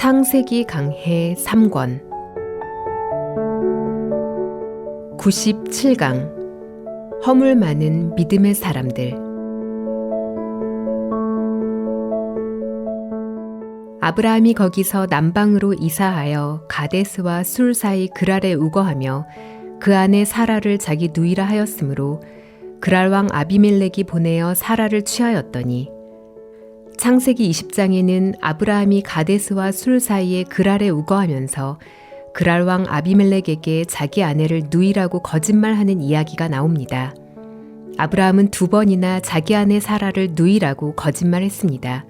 창세기 강해 3권 97강 허물 많은 믿음의 사람들. 아브라함이 거기서 남방으로 이사하여 가데스와 술 사이 그랄에 우거하며 그 안에 사라를 자기 누이라 하였으므로 그랄 왕 아비멜렉이 보내어 사라를 취하였더니, 창세기 20장에는 아브라함이 가데스와 술 사이에 그랄에 우거하면서 그랄 왕 아비멜렉에게 자기 아내를 누이라고 거짓말하는 이야기가 나옵니다. 아브라함은 2번이나 자기 아내 사라를 누이라고 거짓말했습니다.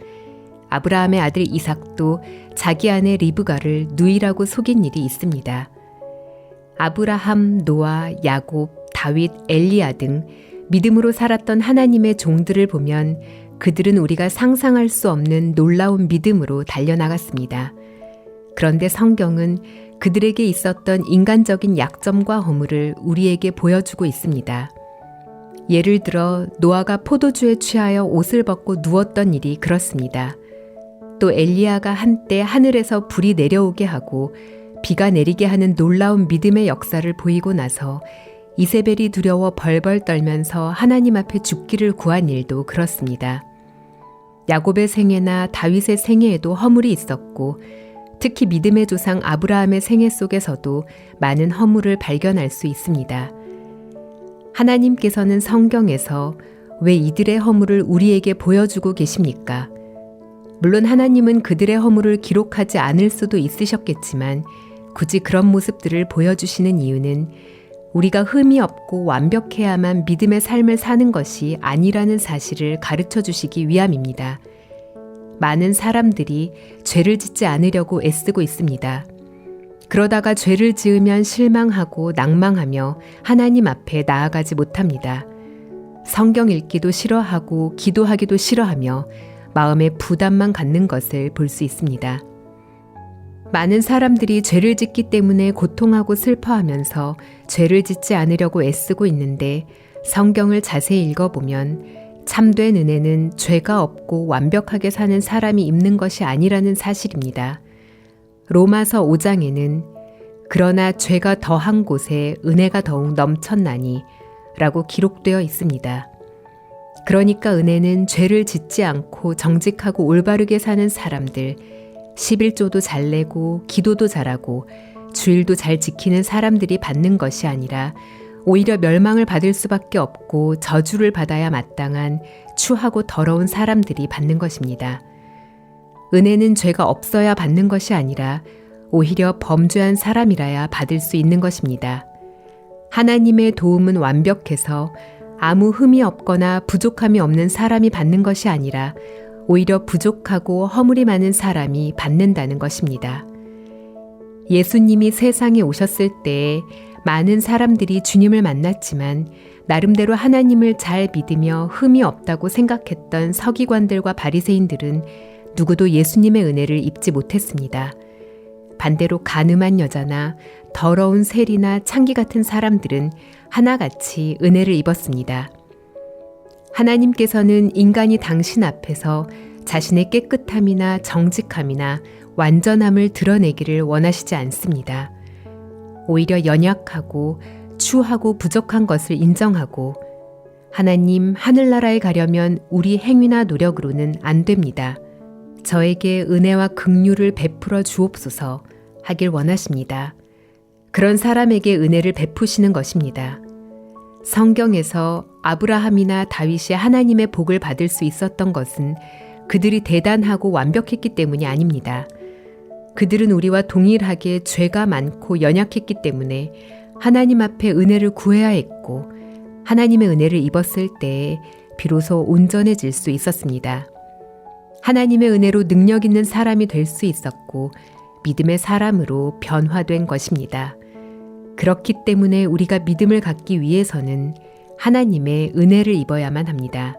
아브라함의 아들 이삭도 자기 아내 리브가를 누이라고 속인 일이 있습니다. 아브라함, 노아, 야곱, 다윗, 엘리야 등 믿음으로 살았던 하나님의 종들을 보면 그들은 우리가 상상할 수 없는 놀라운 믿음으로 달려나갔습니다. 그런데 성경은 그들에게 있었던 인간적인 약점과 허물을 우리에게 보여주고 있습니다. 예를 들어 노아가 포도주에 취하여 옷을 벗고 누웠던 일이 그렇습니다. 또 엘리야가 한때 하늘에서 불이 내려오게 하고 비가 내리게 하는 놀라운 믿음의 역사를 보이고 나서 이세벨이 두려워 벌벌 떨면서 하나님 앞에 죽기를 구한 일도 그렇습니다. 야곱의 생애나 다윗의 생애에도 허물이 있었고, 특히 믿음의 조상 아브라함의 생애 속에서도 많은 허물을 발견할 수 있습니다. 하나님께서는 성경에서 왜 이들의 허물을 우리에게 보여주고 계십니까? 물론 하나님은 그들의 허물을 기록하지 않을 수도 있으셨겠지만 굳이 그런 모습들을 보여주시는 이유는 우리가 흠이 없고 완벽해야만 믿음의 삶을 사는 것이 아니라는 사실을 가르쳐 주시기 위함입니다. 많은 사람들이 죄를 짓지 않으려고 애쓰고 있습니다. 그러다가 죄를 지으면 실망하고 낭망하며 하나님 앞에 나아가지 못합니다. 성경 읽기도 싫어하고 기도하기도 싫어하며 마음에 부담만 갖는 것을 볼 수 있습니다. 많은 사람들이 죄를 짓기 때문에 고통하고 슬퍼하면서 죄를 짓지 않으려고 애쓰고 있는데, 성경을 자세히 읽어보면 참된 은혜는 죄가 없고 완벽하게 사는 사람이 입는 것이 아니라는 사실입니다. 로마서 5장에는 그러나 죄가 더한 곳에 은혜가 더욱 넘쳤나니 라고 기록되어 있습니다. 그러니까 은혜는 죄를 짓지 않고 정직하고 올바르게 사는 사람들, 11조도 잘 내고 기도도 잘하고 주일도 잘 지키는 사람들이 받는 것이 아니라 오히려 멸망을 받을 수밖에 없고 저주를 받아야 마땅한 추하고 더러운 사람들이 받는 것입니다. 은혜는 죄가 없어야 받는 것이 아니라 오히려 범죄한 사람이라야 받을 수 있는 것입니다. 하나님의 도움은 완벽해서 아무 흠이 없거나 부족함이 없는 사람이 받는 것이 아니라 오히려 부족하고 허물이 많은 사람이 받는다는 것입니다. 예수님이 세상에 오셨을 때에 많은 사람들이 주님을 만났지만 나름대로 하나님을 잘 믿으며 흠이 없다고 생각했던 서기관들과 바리새인들은 누구도 예수님의 은혜를 입지 못했습니다. 반대로 간음한 여자나 더러운 세리나 창기 같은 사람들은 하나같이 은혜를 입었습니다. 하나님께서는 인간이 당신 앞에서 자신의 깨끗함이나 정직함이나 완전함을 드러내기를 원하시지 않습니다. 오히려 연약하고 추하고 부족한 것을 인정하고, 하나님, 하늘나라에 가려면 우리 행위나 노력으로는 안 됩니다. 저에게 은혜와 긍휼을 베풀어 주옵소서 하길 원하십니다. 그런 사람에게 은혜를 베푸시는 것입니다. 성경에서 아브라함이나 다윗이 하나님의 복을 받을 수 있었던 것은 그들이 대단하고 완벽했기 때문이 아닙니다. 그들은 우리와 동일하게 죄가 많고 연약했기 때문에 하나님 앞에 은혜를 구해야 했고, 하나님의 은혜를 입었을 때에 비로소 온전해질 수 있었습니다. 하나님의 은혜로 능력 있는 사람이 될 수 있었고 믿음의 사람으로 변화된 것입니다. 그렇기 때문에 우리가 믿음을 갖기 위해서는 하나님의 은혜를 입어야만 합니다.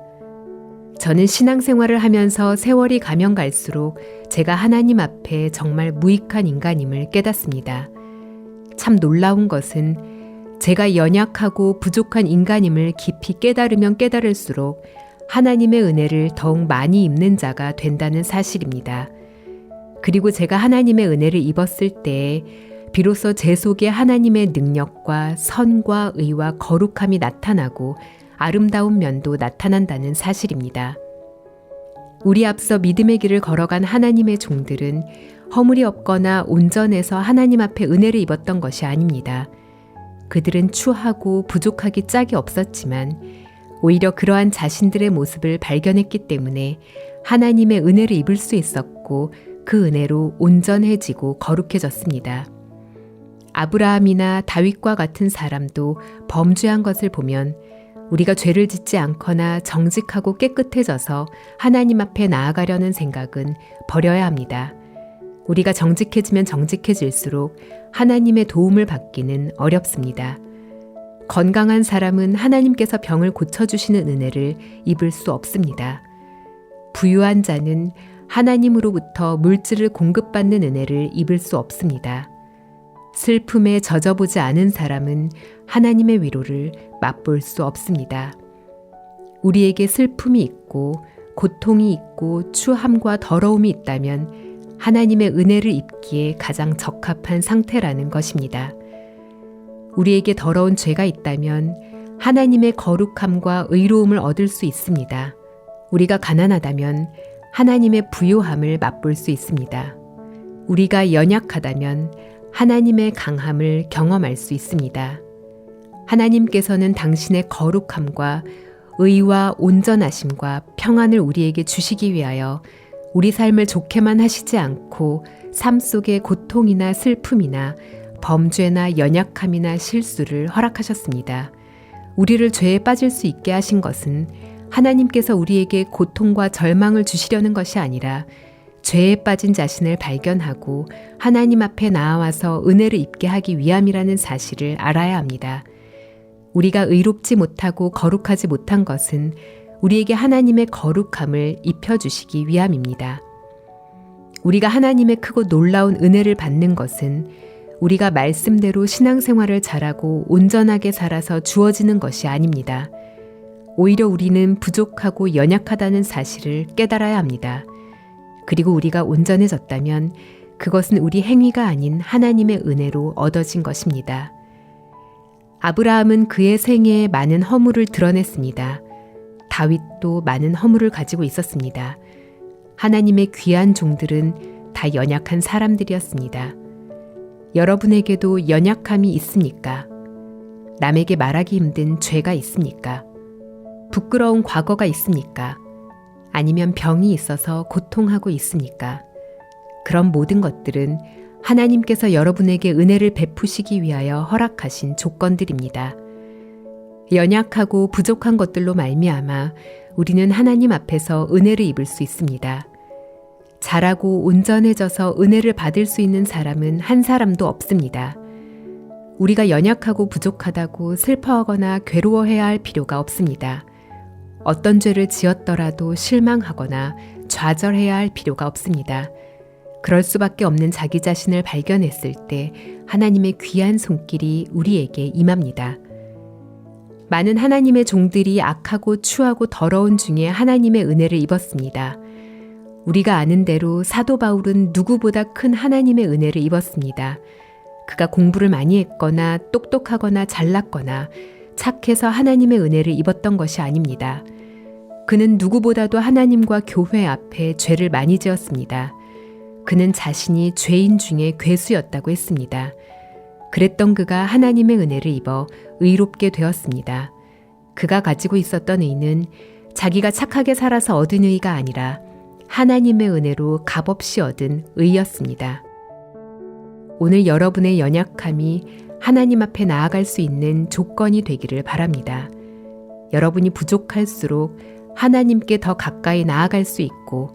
저는 신앙생활을 하면서 세월이 가면 갈수록 제가 하나님 앞에 정말 무익한 인간임을 깨닫습니다. 참 놀라운 것은 제가 연약하고 부족한 인간임을 깊이 깨달으면 깨달을수록 하나님의 은혜를 더욱 많이 입는 자가 된다는 사실입니다. 그리고 제가 하나님의 은혜를 입었을 때에 비로소 제 속에 하나님의 능력과 선과 의와 거룩함이 나타나고 아름다운 면도 나타난다는 사실입니다. 우리 앞서 믿음의 길을 걸어간 하나님의 종들은 허물이 없거나 온전해서 하나님 앞에 은혜를 입었던 것이 아닙니다. 그들은 추하고 부족하기 짝이 없었지만 오히려 그러한 자신들의 모습을 발견했기 때문에 하나님의 은혜를 입을 수 있었고 그 은혜로 온전해지고 거룩해졌습니다. 아브라함이나 다윗과 같은 사람도 범죄한 것을 보면 우리가 죄를 짓지 않거나 정직하고 깨끗해져서 하나님 앞에 나아가려는 생각은 버려야 합니다. 우리가 정직해지면 정직해질수록 하나님의 도움을 받기는 어렵습니다. 건강한 사람은 하나님께서 병을 고쳐주시는 은혜를 입을 수 없습니다. 부유한 자는 하나님으로부터 물질을 공급받는 은혜를 입을 수 없습니다. 슬픔에 젖어보지 않은 사람은 하나님의 위로를 맛볼 수 없습니다. 우리에게 슬픔이 있고 고통이 있고 추함과 더러움이 있다면 하나님의 은혜를 입기에 가장 적합한 상태라는 것입니다. 우리에게 더러운 죄가 있다면 하나님의 거룩함과 의로움을 얻을 수 있습니다. 우리가 가난하다면 하나님의 부요함을 맛볼 수 있습니다. 우리가 연약하다면 하나님의 강함을 경험할 수 있습니다. 하나님께서는 당신의 거룩함과 의와 온전하심과 평안을 우리에게 주시기 위하여 우리 삶을 좋게만 하시지 않고 삶 속에 고통이나 슬픔이나 범죄나 연약함이나 실수를 허락하셨습니다. 우리를 죄에 빠질 수 있게 하신 것은 하나님께서 우리에게 고통과 절망을 주시려는 것이 아니라 죄에 빠진 자신을 발견하고 하나님 앞에 나와서 은혜를 입게 하기 위함이라는 사실을 알아야 합니다. 우리가 의롭지 못하고 거룩하지 못한 것은 우리에게 하나님의 거룩함을 입혀주시기 위함입니다. 우리가 하나님의 크고 놀라운 은혜를 받는 것은 우리가 말씀대로 신앙생활을 잘하고 온전하게 살아서 주어지는 것이 아닙니다. 오히려 우리는 부족하고 연약하다는 사실을 깨달아야 합니다. 그리고 우리가 온전해졌다면 그것은 우리 행위가 아닌 하나님의 은혜로 얻어진 것입니다. 아브라함은 그의 생애에 많은 허물을 드러냈습니다. 다윗도 많은 허물을 가지고 있었습니다. 하나님의 귀한 종들은 다 연약한 사람들이었습니다. 여러분에게도 연약함이 있습니까? 남에게 말하기 힘든 죄가 있습니까? 부끄러운 과거가 있습니까? 아니면 병이 있어서 고통하고 있습니까? 그런 모든 것들은 하나님께서 여러분에게 은혜를 베푸시기 위하여 허락하신 조건들입니다. 연약하고 부족한 것들로 말미암아 우리는 하나님 앞에서 은혜를 입을 수 있습니다. 잘하고 온전해져서 은혜를 받을 수 있는 사람은 한 사람도 없습니다. 우리가 연약하고 부족하다고 슬퍼하거나 괴로워해야 할 필요가 없습니다. 어떤 죄를 지었더라도 실망하거나 좌절해야 할 필요가 없습니다. 그럴 수밖에 없는 자기 자신을 발견했을 때 하나님의 귀한 손길이 우리에게 임합니다. 많은 하나님의 종들이 악하고 추하고 더러운 중에 하나님의 은혜를 입었습니다. 우리가 아는 대로 사도 바울은 누구보다 큰 하나님의 은혜를 입었습니다. 그가 공부를 많이 했거나 똑똑하거나 잘났거나 착해서 하나님의 은혜를 입었던 것이 아닙니다. 그는 누구보다도 하나님과 교회 앞에 죄를 많이 지었습니다. 그는 자신이 죄인 중에 괴수였다고 했습니다. 그랬던 그가 하나님의 은혜를 입어 의롭게 되었습니다. 그가 가지고 있었던 의는 자기가 착하게 살아서 얻은 의가 아니라 하나님의 은혜로 값없이 얻은 의였습니다. 오늘 여러분의 연약함이 하나님 앞에 나아갈 수 있는 조건이 되기를 바랍니다. 여러분이 부족할수록 하나님께 더 가까이 나아갈 수 있고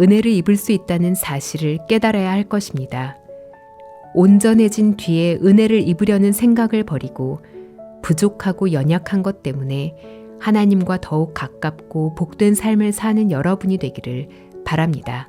은혜를 입을 수 있다는 사실을 깨달아야 할 것입니다. 온전해진 뒤에 은혜를 입으려는 생각을 버리고 부족하고 연약한 것 때문에 하나님과 더욱 가깝고 복된 삶을 사는 여러분이 되기를 바랍니다.